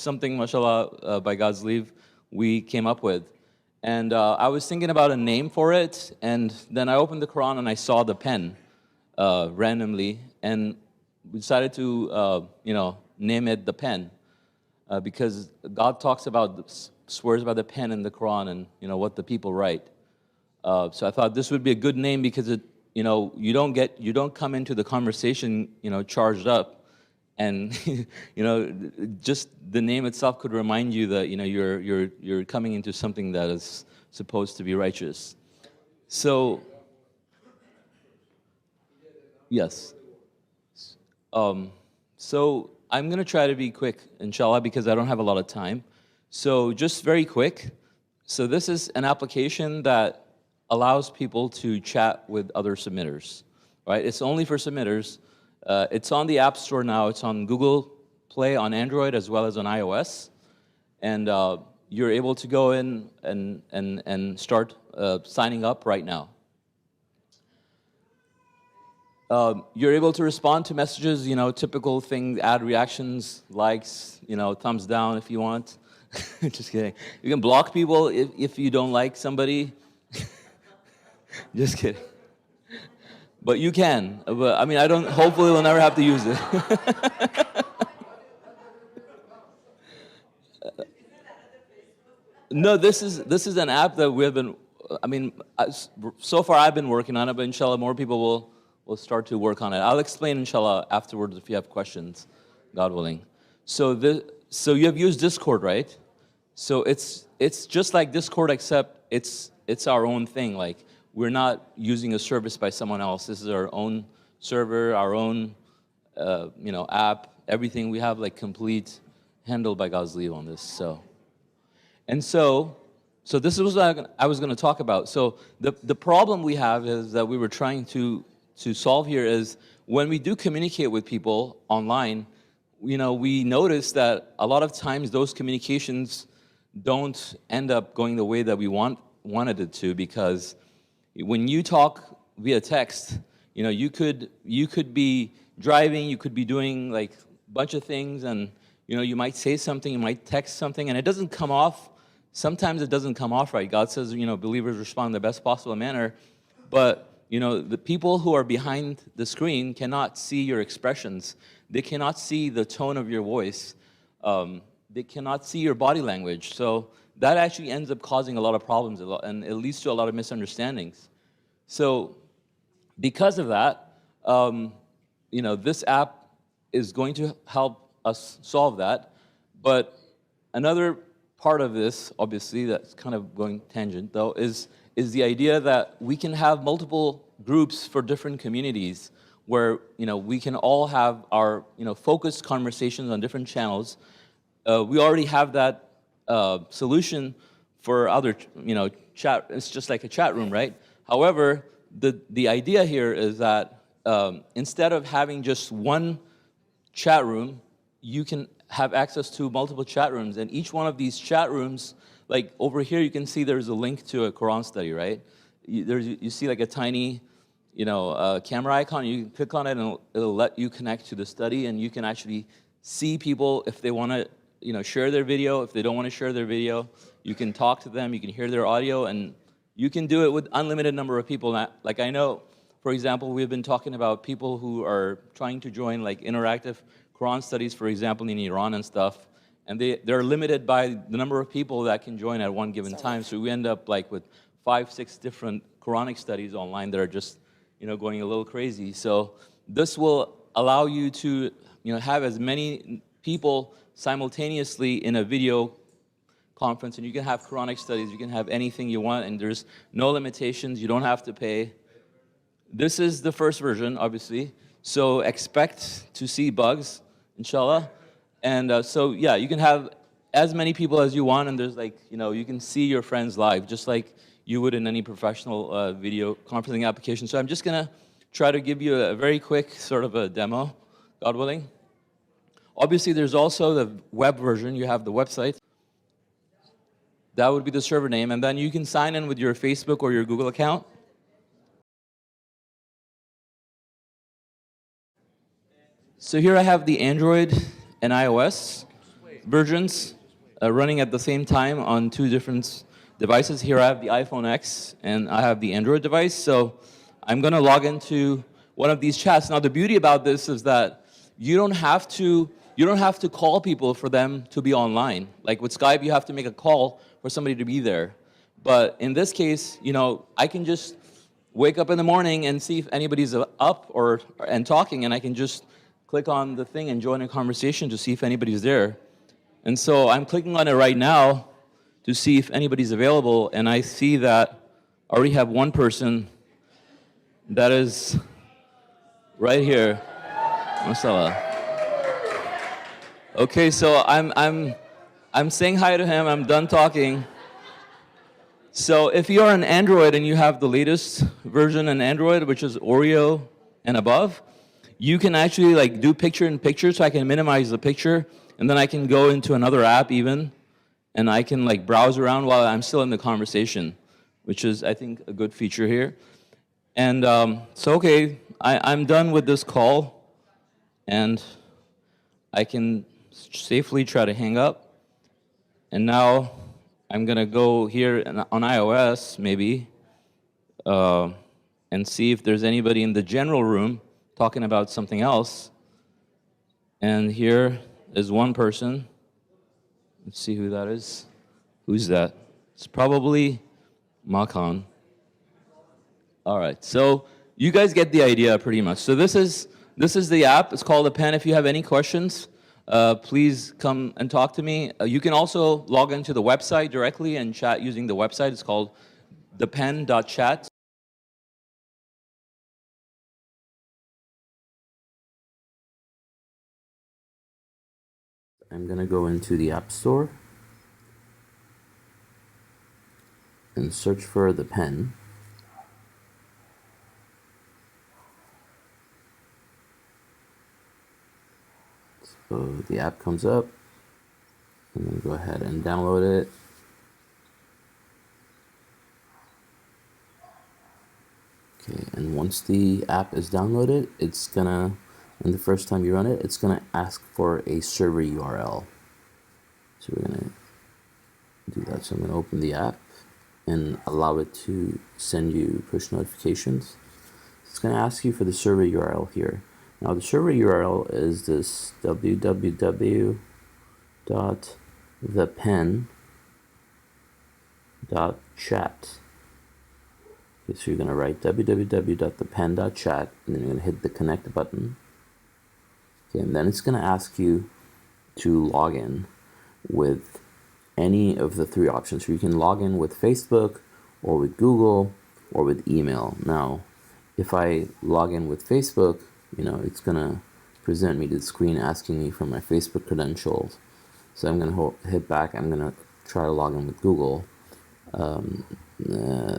something, Masha Allah, by God's leave, we came up with. And I was thinking about a name for it, and then I opened the Quran and I saw the pen randomly, and we decided to, name it the pen, because God talks about, swears by the pen in the Quran and, what the people write. So I thought this would be a good name because it, you don't come into the conversation, charged up, and just the name itself could remind you that you're coming into something that is supposed to be righteous. So yes. So I'm going to try to be quick, inshallah, because I don't have a lot of time. So just very quick. So this is an application that allows people to chat with other submitters, right? It's only for submitters. It's on the App Store now. It's on Google Play on Android as well as on iOS. And you're able to go in and start signing up right now. You're able to respond to messages, typical things, add reactions, likes, thumbs down if you want. Just kidding. You can block people if you don't like somebody. Just kidding. But you can. But I mean, hopefully we'll never have to use it. No, this is an app that we have been, so far I've been working on it, but inshallah more people will start to work on it. I'll explain inshallah afterwards if you have questions, God willing. So you have used Discord, right? So it's just like Discord, except it's our own thing. Like, we're not using a service by someone else. This is our own server, our own app, everything. We have like complete handled by God's leave on this. So this is what I was going to talk about. So the problem we have is that we were trying to solve here is when we do communicate with people online, we notice that a lot of times those communications don't end up going the way that we wanted it to, because when you talk via text, you could be driving, you could be doing like a bunch of things, and you might say something, you might text something, and it doesn't come off. Sometimes it doesn't come off right. God says, believers respond in the best possible manner, but the people who are behind the screen cannot see your expressions. They cannot see the tone of your voice. They cannot see your body language. So that actually ends up causing a lot of problems, and it leads to a lot of misunderstandings. So because of that, this app is going to help us solve that. But another part of this, obviously, that's kind of going tangent, though, is the idea that we can have multiple groups for different communities where, we can all have our, focused conversations on different channels. We already have that solution for other, chat. It's just like a chat room, right? However, the idea here is that instead of having just one chat room, you can have access to multiple chat rooms, and each one of these chat rooms, like over here, you can see there's a link to a Quran study, right? You see like a tiny, camera icon. You can click on it, and it'll let you connect to the study, and you can actually see people if they want to, share their video. If they don't want to share their video, you can talk to them. You can hear their audio, and you can do it with unlimited number of people. Like I know, for example, we've been talking about people who are trying to join like interactive Quran studies, for example, in Iran and stuff, and they're limited by the number of people that can join at one given time. So we end up like with 5, 6 different Quranic studies online that are just, going a little crazy. So this will allow you to, have as many people simultaneously in a video conference, and you can have Quranic studies, you can have anything you want, and there's no limitations, you don't have to pay. This is the first version, obviously, so expect to see bugs, inshallah. And so, yeah, you can have as many people as you want, and there's like, you can see your friends live, just like you would in any professional video conferencing application. So I'm just gonna try to give you a very quick sort of a demo, God willing. Obviously, there's also the web version. You have the website. That would be the server name, and then you can sign in with your Facebook or your Google account. So here I have the Android and iOS. versions running at the same time on two different devices. Here I have the iPhone X and I have the Android device. So I'm going to log into one of these chats. Now the beauty about this is that you don't have to call people for them to be online. Like with Skype, you have to make a call for somebody to be there. But in this case, I can just wake up in the morning and see if anybody's up and talking, and I can just click on the thing and join a conversation to see if anybody's there. And so I'm clicking on it right now to see if anybody's available, and I see that I already have one person that is right here. Masha Allah. Okay, so I'm saying hi to him. I'm done talking. So if you're on Android and you have the latest version in Android, which is Oreo and above, you can actually like do picture-in-picture, so I can minimize the picture, and then I can go into another app even, and I can like browse around while I'm still in the conversation, which is, I think, a good feature here. And so, okay, I'm done with this call, and I can safely try to hang up. And now I'm going to go here on iOS, maybe, and see if there's anybody in the general room talking about something else. And here is one person. Let's see who that is. Who's that? It's probably Makan. All right, so you guys get the idea pretty much. So this is the app. It's called The Pen. If you have any questions, please come and talk to me. You can also log into the website directly and chat using the website. It's called thepen.chat. I'm going to go into the App Store and search for The Pen. So the app comes up. I'm going to go ahead and download it. Okay, and once the app is downloaded, it's gonna, and the first time you run it, it's gonna ask for a server URL. So we're gonna do that. So I'm gonna open the app and allow it to send you push notifications. It's gonna ask you for the server URL here. Now the server URL is this www.thepen.chat. Okay, so you're going to write www.thepen.chat, and then you're going to hit the connect button. Okay, and then it's going to ask you to log in with any of the three options. So you can log in with Facebook, or with Google, or with email. Now, if I log in with Facebook, it's going to present me to the screen asking me for my Facebook credentials. So I'm going to hit back. I'm going to try to log in with Google.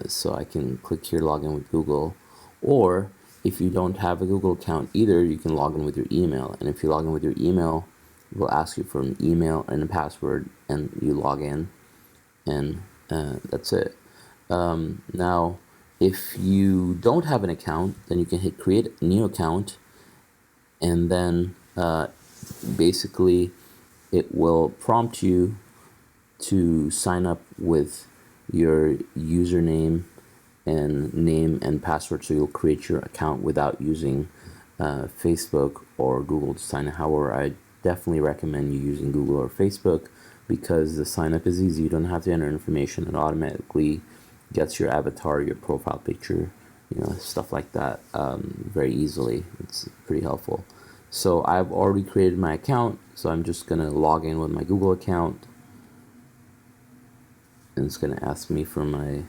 So I can click here, log in with Google. Or if you don't have a Google account either, you can log in with your email. And if you log in with your email, it will ask you for an email and a password, and you log in, and that's it. Now, if you don't have an account, then you can hit create a new account, and then basically it will prompt you to sign up with your username and name and password. So you'll create your account without using Facebook or Google to sign up. However, I definitely recommend you using Google or Facebook, because the sign up is easy. You don't have to enter information. It automatically gets your avatar, your profile picture, stuff like that very easily. It's pretty helpful. So I've already created my account, so I'm just going to log in with my Google account, and it's going to ask me for my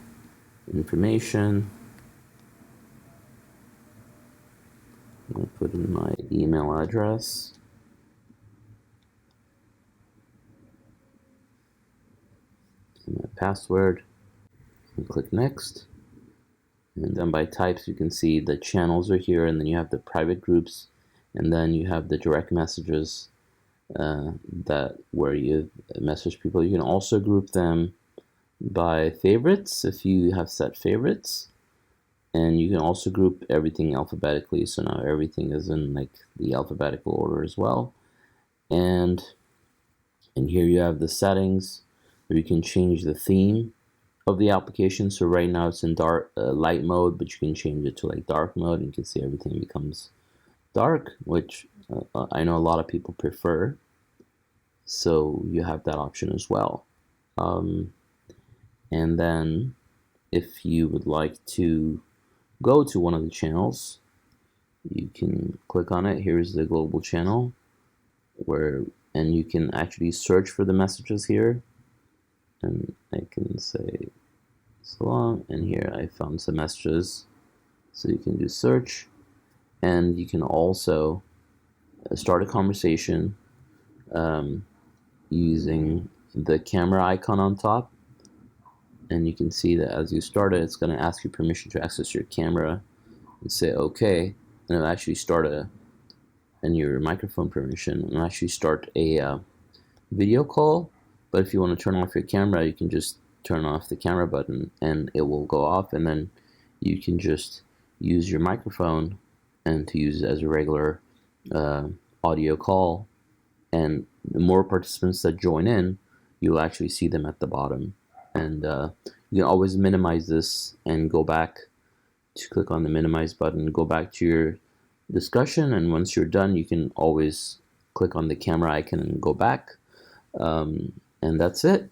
information. I'm going to put in my email address. And my password. And click next. And then by types, you can see the channels are here, and then you have the private groups, and then you have the direct messages where you message people. You can also group them by favorites if you have set favorites, and you can also group everything alphabetically, so now everything is in like the alphabetical order as well. And And here you have the settings where you can change the theme of the application. So right now it's in dark light mode, but you can change it to like dark mode, and you can see everything becomes dark, which I know a lot of people prefer. So you have that option as well. And then if you would like to go to one of the channels, you can click on it. Here's the global channel, and you can actually search for the messages here. And I can say Salam, and here I found some messages. So you can do search, and you can also start a conversation using the camera icon on top. And you can see that as you start it, it's going to ask you permission to access your camera, and say okay, and it'll actually start and your microphone permission, and it'll actually start a video call. But if you want to turn off your camera, you can just turn off the camera button and it will go off, and then you can just use your microphone and to use it as a regular audio call. And the more participants that join in, you'll actually see them at the bottom. And you can always minimize this and go back to click on the minimize button, go back to your discussion, and once you're done, you can always click on the camera icon and go back. And that's it.